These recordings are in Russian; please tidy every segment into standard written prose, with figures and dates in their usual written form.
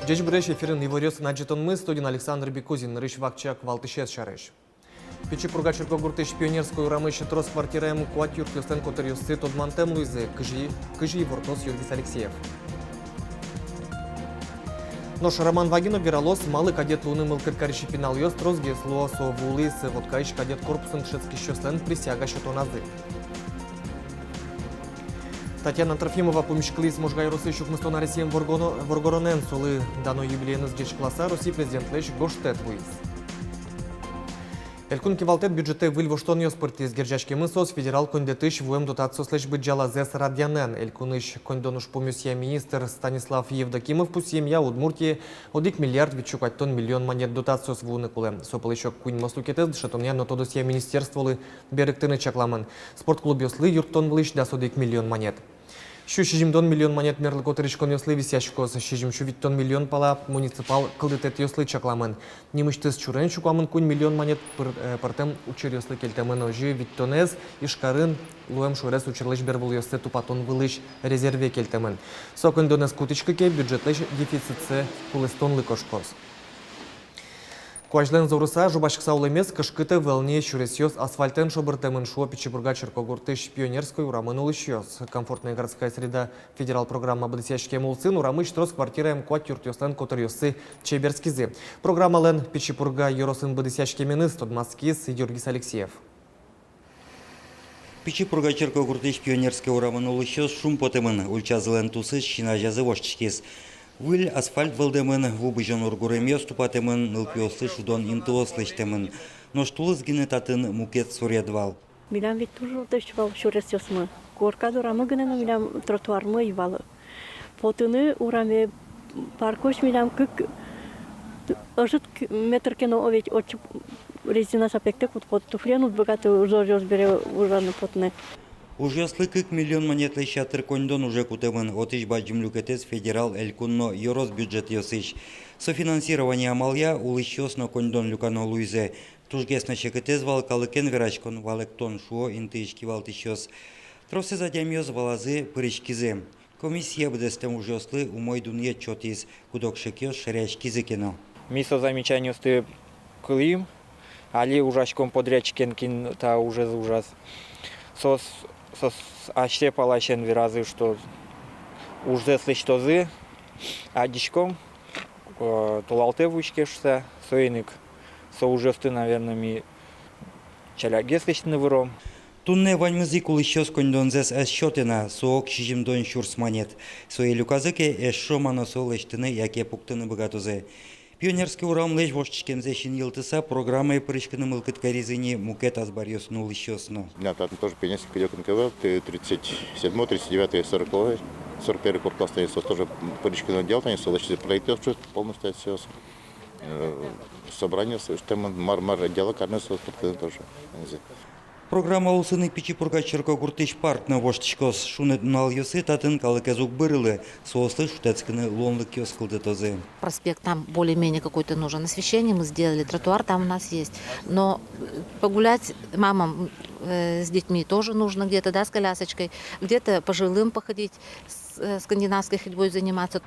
Джеч бреш эфирин иворёс наджетон мы, студин Александр Бекузин, рыш вакчак валтышес шарыш. Печи пургачерко гуртыш пионерскую урамыш трос квартираем квартир клюстен котырюсы тодмантем луизе, кыжи вортос Юргис Алексеев. Нош Роман Вагинов вералос, малый кадет луны мылкыр кариши пинал ёс, трозге сло со вулыс, вот каиш кадет корпусын шецкий щослен присяга щотоназы. Татьяна Трофимова помешкли с можгай Руси щукмыстона Россием Воргоронен солы дано юбилейный сдеч класса Руси президент Леш Гоштет Луис. Элькунки валтет бюджете выльвоштон ёспыртис гержачки мысос федерал кондетыш вуем дотацию слэш бюджала зэс радянен. Элькуныш кондонуш помюсия министр Станислав Евдокимов пусемья Удмуртии 1 миллиард вичукаттон миллион монет дотацию с вуны куле. Сопал еще кунь маслукетез дышатоня, но то досья министерстволы беректыны чакламан. Спорт-клуб ёслы юртон влыш да 1 миллион монет. Şu 60 миллион монет мерлік отырышкон ёслы висяшкос, 60 миллион пала муниципал кылдытет ёслы чакламын. Немыштыз чурен шукамын кунь миллион монет пыртем учер ёслы келтемын ожи виттонез, ишкарын луэм шурес учерлыш бербул ёслы тупатон вылыш резерве келтемын. Сокын донез кутычкыке бюджетлыш дефицитсе кулыстон лыкошкос. Куажлен заурыса жубашықса улемес кышкыты вэлне шуресёс асфальтен шобыртемын шуо Печибурга Черкогуртыш пионерской урамын улышёс. Комфортная городская среда федерал программа бадысяшке мулсын урамыш трос квартираем куат юртёслен котырёсы Чеберскизы. Программа лен Печибурга юросын бадысяшке мены стодмаскиз Юргис Алексеев. Печибурга Черкогуртыш пионерской урамын улышёс шум потемын ульчазылен тусыш шина жазы вошчкиз. Выль асфальт вылдемын, вубыжон ургуреме ступатемын, нылпиосы шудон интуослыштемын. Но штулыз генетатын мукет суредвал. Милям ведь тоже дышвал шуресёсмы. Горка урамы генена милям тротуармы ивалы. Потыны ураме паркош милям кык ожит метр кино овечь очи резина сапектек вот туфлену богатый ужорёс бере ужаны потны. Ужаслы 1 миллион монет лещатыр кондон уже кутемын отыш баджимлюкетес федерал элькунно юрос бюджет ёсыш. Софинансирование амалия улышёсно кондон люкано луизе. Тужгесно чекетес валкалыкен верачкон валектон шуо интыишки валтышёс. Тросе задямёс валазы пырышкизе. Комиссия бдестем ужаслы умой дунье чотис кудокшекёс шеряшкизекено. Мисо замечание сты клим, али ужашком подрядчикен кин та уже ужас. Сос ащепалащен виразы, что уже слыштозы, а дичком тулалте вучкешься, соиник, со ужасты, наверное, ми чаляге слышны выром. Тунне ваньмызы кулышёс кондонзес эсчётена, соок шижимдон шурс монет. Сои люказыке эшшо маносо лештыны, яке пуктыны богатузе. Пионерский урам лечь вошчикемзе шин елтыса программой прыжканы мылкытка резине мукет азбарьёс нулышёсно. Да, там тоже пионерский кадет НКВ, 37, 39, 40, 41 корпус станется тоже прыжканы дел, станется лечь проектов полностью все. Собрание, что мар отдела карнесов тоже. Программа улсыны Печибурга Черкогуртыш партны воштичкос шуны нал ёсы татын калыкезук бырылы, соослы шутецканы лонлык ёс кылды тозы. Проспект там более-менее какой-то нужен. Освещение мы сделали, тротуар там у нас есть. Но погулять мамам с детьми тоже нужно где-то, да, с колясочкой, где-то пожилым походить, с скандинавской ходьбой заниматься.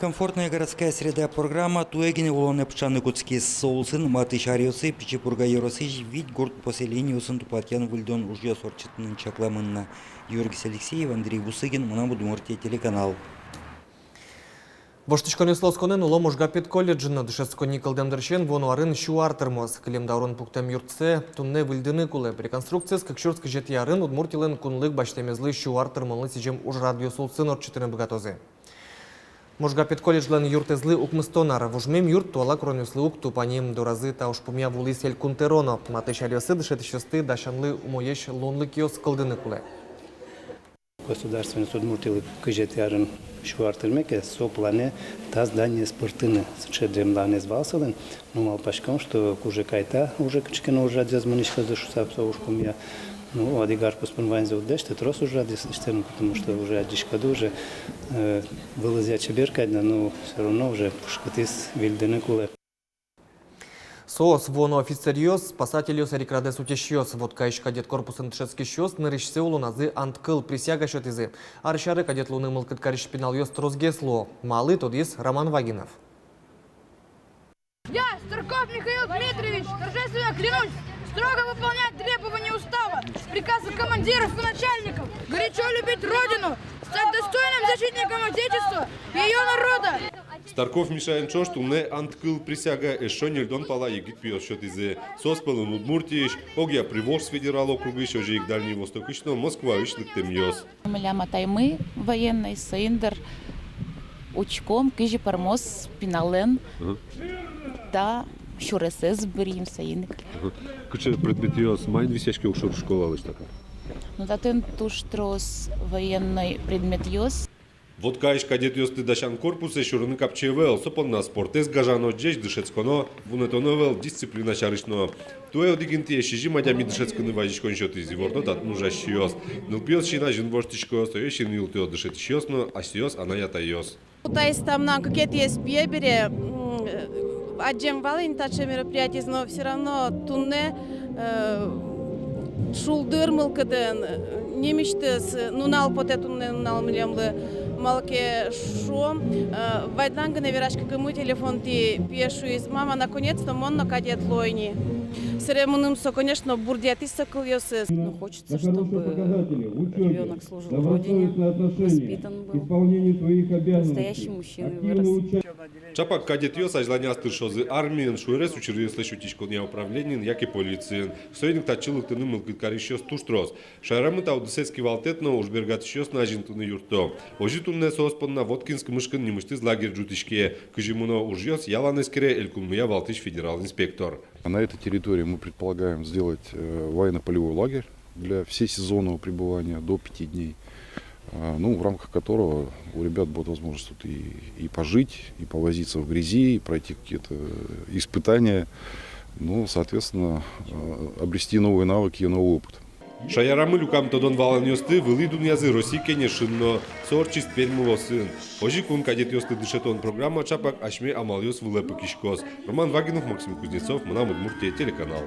Комфортная городская среда программа туэгине улоне пчаны кутски соусын маты шариосы Печибурга Еросыш вид город поселению сын тупатьян выльдон уже сорчатının чакламынна. Юргис Алексеев, Андрей Бусыгин, Мунам Удмуртия, телеканал. Воштышкон ёслосконен улом ужгапет колледжина дышескони кылдемдыршен вонуарын шу артырмос. Килемдаурын пуктем юртсе тунне выльдыны куле. Преконструкция скакшурск жетиярын удмуртилен кунлык баштемезлы шу артырмылы сижем уж радиосулсын орчытыны богатозы. Можгапет колледжлен юртезлы укмыстонар. Вужмем юрт туала кронюслы ук тупаним доразы та ушпумя вулис ель кунтероно. Матышарёсы дышетышёсты дашанлы умоеш лонлы киос кылдыны куле. Государственный суд Удмуртии кыжетярын шуартырмеке со плане та здание спортыны счедремлане звалсалын. Ну мал пашком, что уже кайта уже кычкено уже дезманишка дышуса ушпумя. Ну, адигар поспонвайн заудеште, трос уже адистерн, потому что уже адишкаду уже вылазя чеберкадна, но все равно уже пушкатис вильдены куле. Соос воно офицериос, спасателиос рекрадес утешиос, вот каиш кадет корпусын тшецкий щос, нырышсе улуназы анткыл присяга шотизы. Аршары кадет луны мылкыт кариш пинал ёс трозгесло. Малы тодис Роман Вагинов. Старков Михаил Дмитриевич, торжественно клянусь строго выполнять требования устава, приказы командиров и начальников, горячо любить Родину, стать достойным защитником Отечества и ее народа. Старков Мишаен Чош тумне анткыл присяга эшонердон пала егит пиошотизе соспелын Удмуртииш, огя Приволжск федерал округы, шожик Дальний Восток ично Москва ишлык темьёс. Мыляма таймы военный сындыр учком кижи пармос пинален та шуресез брим саиник. Кычы предметиос майн висячки окшор школа лыштака. Ну датын туштрос военный предмет йос. Вот каиш кадет ёсты дашан корпусе шурыны капчевел, сопон на спортез гажано джеч дышецконо, вунетоновел дисциплина шарышно. Туэ одигинти шижи мадями дышецконы важишкон счёты зиворно дат нужащиос. Нылпиос шина жинвоштичко, стоё шин илтё дышетищёсно, а сиос анаята йос. Пытаясь там на какие-то есть бебере, отжем валин таче мероприятие, но все равно тунне шулдырмыл каден, немиштес, нунал потетунне нунал милемлы малке шом, вайданга неверашка кому телефон ти пешу из мама наконец-то мон на кадет лойни. Конечно, но хочется, чтобы ребенок служил Родине, воспитан был, настоящий мужчина вырос. Чапак кадет ёс ажланястыр шозы армиен, шуэрес учерёслэ шутичкония управленин, як и полициен. Сойник тачылык тыны мылкыткарищёс туштрос. Шайрамы таудысецки валтетно ужбергатышёс на жинтуны юрто. Ожи тунне соспонна Воткинск мышкын немыштыз лагерь жутишке. Кыжимуно ужьёс яланескере элькунмыя валтыш федерал инспектор. На этой территории мы предполагаем сделать военно-полевой лагерь для всесезонного пребывания до 5 дней, в рамках которого у ребят будет возможность тут и пожить, и повозиться в грязи, и пройти какие-то испытания, соответственно, обрести новые навыки и новый опыт. Шаярамы люкам тодон валан ёсты вылы дунязы России кене шинно сорчис пермыло сын. Ожи кун кадет ёсты дышетон программа чапак ашме амал ёс вылэпы кишкос. Роман Вагинов, Максим Кузнецов, Мынам Удмуртия, телеканал.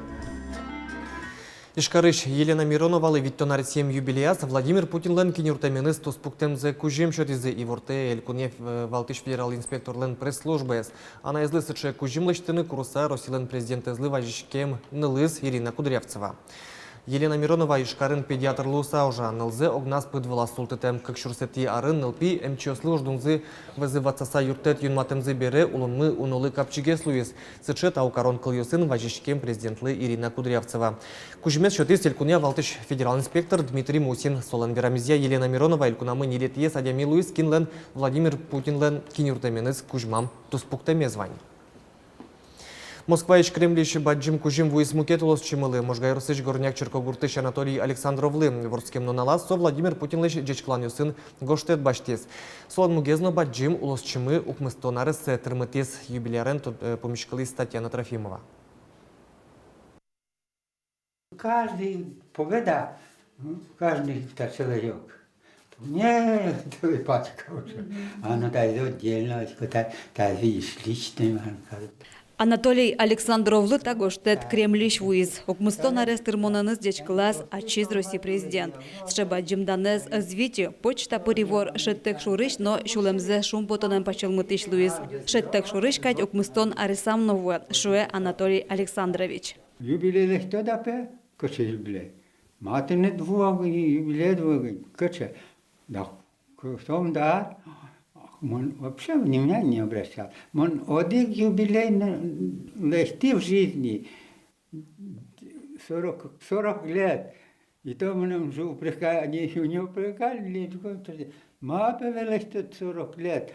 Ишкарыш Елена Миронова левиттонар 7 юбилеяс Владимир Путин лен кинюртаменыз тоспуктемзе кужем шотизе иворте элькунев валтыш федерал инспектор лен пресс-службес. Она излысыче кужем лыштыны курса Росилен президент излы важишкем нылыз Ирина Кудрявцева. Елена Миронова ишкарын педиатр луса уже нылзы огнас пыдвала султытем кыкшурсети арын нылпи МЧСлы уждунзы вызыватсаса юртет юнматемзы бере улынмы унылы капчиге слуис. Сычет аукарон кылйосын важишкем президентлы Ирина Кудрявцева. Кужмес шотис элькуня валтыш федерал инспектор Дмитрий Мусин. Солен верамизия Елена Миронова элькунамы нилетие садями Луис кинлен Владимир Путинлен кинюртаменыз кужмам туспуктеме звань. Москва иш Кремлиш баджим кужим вуис мукетулос чимылы. Можгай Русыч горняк Черкогуртыш Анатолий Александровлы. Ворскем ноналас со Владимир Путинлыш джечкланю сын гоштет баштес. Солон мугезно баджим улос чимы укмыстонарыс термытес юбилярен помешкалис Татьяна Трофимова. Каждый победа, каждый человек. Не, это пачка уже. Оно это отдельно, это видишь личный. Анатолий Александровлы тагоштет Кремлиш вуиз. Окмыстон арестырмонаныз дечклас ачиз России президент. Сшеба джимданез звити почта перевор шеттек шурыш, но шулемзе шум потонен пачелмытыш Луиз. Шеттек шурыш кать окмыстон аресамнову шуэ Анатолий Александрович. Юбилей кто дапе? Коче юбилей. Матыны юбилей двугы. Коче. Да, кто да? Он вообще внимания не обращал. Он один юбилей легти в жизни 40 лет. И то мы уже упрекали, они не упрекали, мапе велестет 40 лет.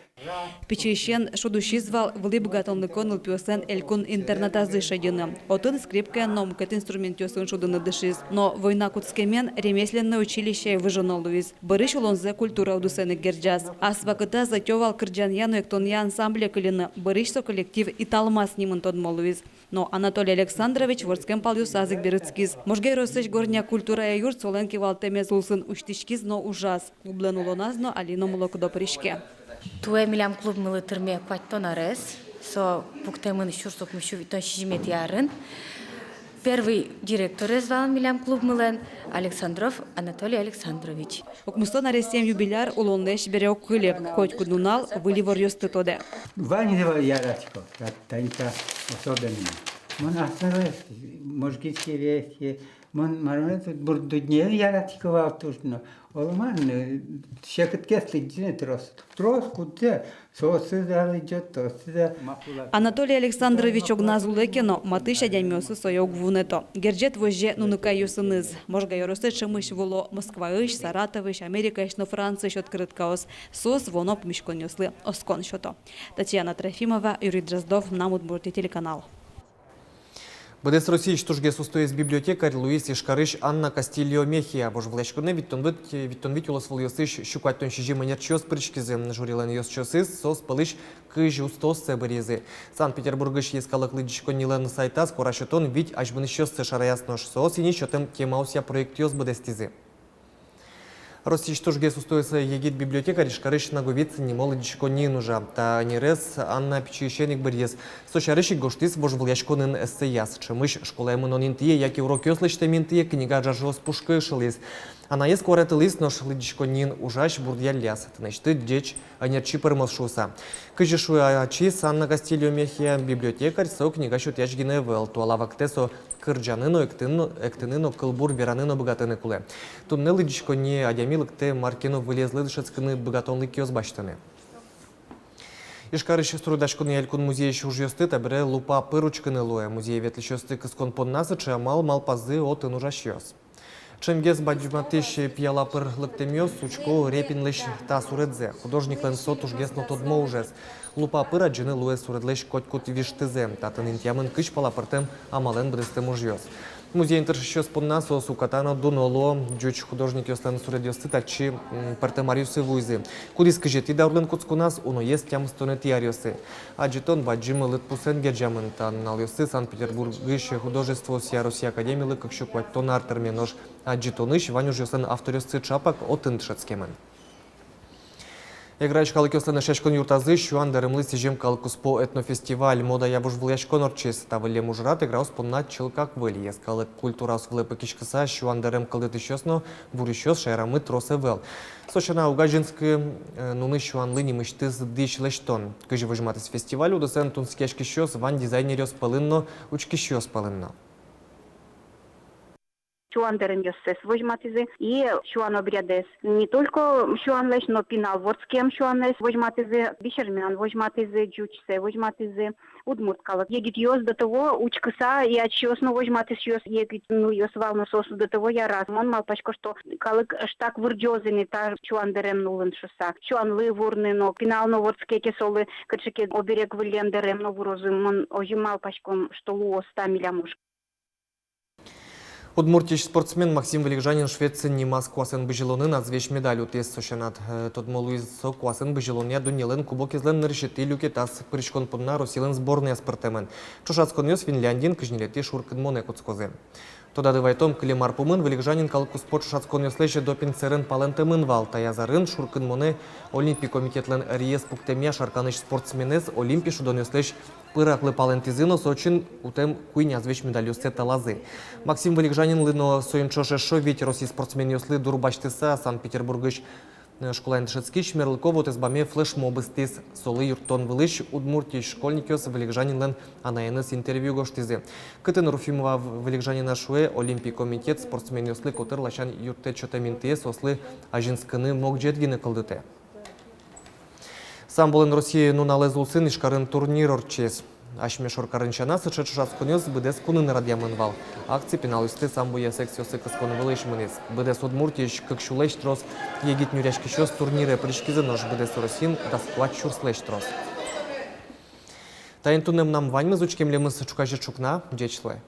Печещен шудущизвал влип гатонлыкон лпиосен элькун интернатазы шадины. Отын скрипка номкет инструментиосын шудыны дышиз. Но война кутскемен ремесленное училище выжено Луиз. Барыш улонзе культура удусены герджаз. Асвакыта затевал кырджаньяну эктонья ансамбля кылины. Барышсо коллектив и талмас нимын тодмо Луиз. Но Анатолий Александрович ворскем палью сазык берыцкиз. Можгей росыч горня культура и юрт соленки валтемез улсын уштичкиз, но ужас. Ублен улоназно алино молокдо пришке. Туе милям клуб милитырме кваттон арес, со пуктемын шурсок мушу витон шижмет ярын. Первый директор звал милям клуб мылен Александров Анатолий Александрович. Окмустон арестем юбиляр улондеш берег кылек, хоть кудунал выливор ёсты тоде. Ваня Ярочко, танька особенно. Мон осталось, мозгицкие вещи, мон мармет бурдуднев Ярочко валтушно. Олман, шекет кесли трос. Трос куде, сосы дали идет, тосы. Анатолий Александрович огназулекено, матыша дямёсы соёг вунето. Герджет вожже нунука юсыныз. Можга ёрысы чымыш воло Москваыш, Саратовыш, Америкаиш, но Францыш открыткаос. Сос воноп мишконёслы оскон шото. Татьяна Трофимова, Юрий Дроздов, Намудбурти, телеканал. Бедес Росії штужге сустоїз бібліотекар Луїс Ішкариш Анна Кастільо Мехія, бо ж влешконе відтонвить улосвол йосиш щукать тонші жіменяр чос причкізи, журілен йос чосис, сос палиш кижі устос себерізи. Санкт-Петербургиш єскалак лидішконілен сайта, скора щотон від аж бини щос це шараясно ж сос, і ні щотем тємауся проєкт йос бедестізи. Росії штужге сустоїса єгід бібліотекар Ішкариш наговіць німолодішко нінужа, та нірез Анна Пічищеник берєз. Сошаришік гоштис бо ж влешконен есеяс, чимиш школа менонін тіє, як і урок йосличте мін тіє, книга жажос пушкишились. А на єс корет лист нож лидішконін ужаш бурдяляс, тнешти дєч анерчі перемозшуса. Кижішує ачіс Анна Кастільо Мехія бібліотекар, со книга щотяч гіневел, туала вактесо кирджанино, ектинино, килбур, віранино, богатини куле. Тунне лидішконі адяміликте маркіно вилізли дешецькини богатонлик йозбачтини. Ішкариш струдашкони ялькун музеї шужйости та бере лупа пиручкини лує. Музеї ветлішости кискон поднаси, чи мал пази отин ужащос. Чим гез баджматиш п'яла пир ликтемьос, сучко репін лиш та суредзе. Художник лен сотуш гесно тодмо ужес. Лупа пира джини лує суредлиш котькут віштизем, та тинintyaмен киш пала пиртем амален бдестем ужйос. Музей інтершщос поднасо сукатано дуноло, джуч художник йослен суредйости та чи пертемаріуси вуйзи. Куди скажіть, іде орлен куцку нас, уно є тям стонетіаріоси. Аджитон баджими литпусен геджамен та налйоси Санкт-Петербургиш художество сія Росія Академії, якщо квать тонар термінош, аджитониш ванюж йосен авторіоси чапак отиншецькемен. Еграч калыкёслы шешкон юртазы, шуан дарымлы сижем калкуспо этнофестиваль. Мода ябуж влешкон орчес, та выле мужрат играус поннат чылкак выль. Ескалык культурас влы пекишкаса, шуан дарым калдытышёсно, бурышёс шайрамы тросе вел. Сочана угажинскі нуны шуан лыни мыштыз дыш лештон. Кыжы выжматыс фестиваль удысен тунскешкишёс, ван дизайнерёс палынно, учкишёс палынно. Шуан деремьёсес вожматизы и шуан обрядес. Не только шуан леш, но пинал вордским шуан леш вожматизы, бишермян вожматизы, джучсе вожматизы, удмурткалык. Егит йос до того учкаса и отчёсно вожматис йос егит ну йос вално сосу до того я раз. Мон мал пачко что калык штак вырджозыны та шуан дерем нулын шуса. Шуан лы вурны но пинал но вордские кесолы качеке оберег вылен дерем но вурозы. Мон ожимал пачком что луо 100 миллямуш. Удмуртич спортсмен Максим Великжанин Швеции не Москвасен бежелоны назвеш медаль утес сошенат. Тот молуизо квасен бежелония дунелен кубок излен решети люки тас причкон подна Росилен сборная спортемен. Чушацкон йос Финляндин кыжнелети шуркын моне куцкозе. Тода дывайтом климар пумын Великжанин калку спорт чушацкон йос леше допинг церен палентемын вал. Таязарын шуркын моне Олимпий комитетлен риес пуктемия шарканыш спортсменес Олимпий шудон йос леш пыраклы палентизино сочин утем куйня звеш медалью сета лазы. Максим Великжанин лыно соинчоше шовить России спортсмен йослы дурбаштыса Санкт-Петербургыш школа интшецкиш мерлыково тезбаме флешмобы стис солы юртон вылыш удмуртий школьник йос Великжанин лен анаенес интервью гоштизе. Кытын Руфимова Великжанина шуе Олимпий комитет спортсмен йослы котыр лачан юрте чотаминтие сослы ажинскыны мог жетгины кылдыте. Сам болен Росії нуналез улсын ішкарын турнир орчес. Ашмешор карынчана сычы чушацконёс бідес кунын радиамынвал. Акции пеналысты сам буя секциясы кысконы вылышмыныз. Бідес удмуртиш кыкшулеш трос егит нюряшкишёс турнире пришкизы нож бідес Росин дасклад чурслеш трос. Тайын тунем нам ваньмыз учкемлемыз чукажы чукна, дечлы.